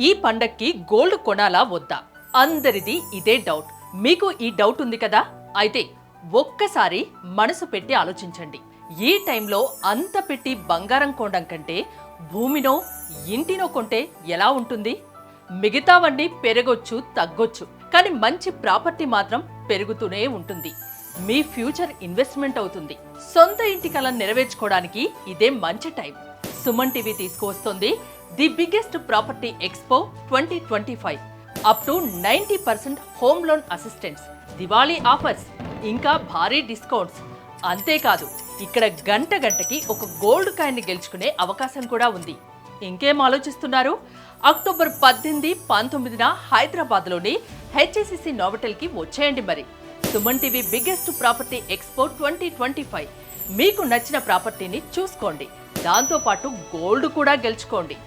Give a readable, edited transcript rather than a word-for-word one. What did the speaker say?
ఈ పండక్కి గోల్డ్ కొనాలా వద్దా? అందరిది ఇదే డౌట్. మీకు ఈ డౌట్ ఉంది కదా? అయితే ఒక్కసారి మనసు పెట్టి ఆలోచించండి. ఈ టైంలో అంత పెట్టి బంగారం కొనడం కంటే భూమినో ఇంటినో కొంటే ఎలా ఉంటుంది? మిగతావన్నీ పెరగొచ్చు, తగ్గొచ్చు, కానీ మంచి ప్రాపర్టీ మాత్రం పెరుగుతూనే ఉంటుంది. మీ ఫ్యూచర్ ఇన్వెస్ట్మెంట్ అవుతుంది. సొంత ఇంటి కల నెరవేర్చుకోవడానికి ఇదే మంచి టైం. సుమన్ టీవీ తీసుకువస్తుంది the biggest property expo 2025. Up to 90% home loan assistance, Diwali offers, ఇంకా భారీ డిస్కౌంట్స్. అంతేకాదు, ఇక్కడ గంటకి ఒక గోల్డ్ కాయిన్ ని గెలుచుకునే అవకాశం కూడా ఉంది. ఇంకేం ఆలోచిస్తున్నారు? అక్టోబర్ 18, 19న హైదరాబాద్లోని హెచ్ఎస్సిసి నోవటెల్కి వచ్చేయండి. మరి Suman TV biggest property expo 2025. మీకు నచ్చిన ప్రాపర్టీని చూసుకోండి, దాంతోపాటు గోల్డ్ కూడా గెలుచుకోండి.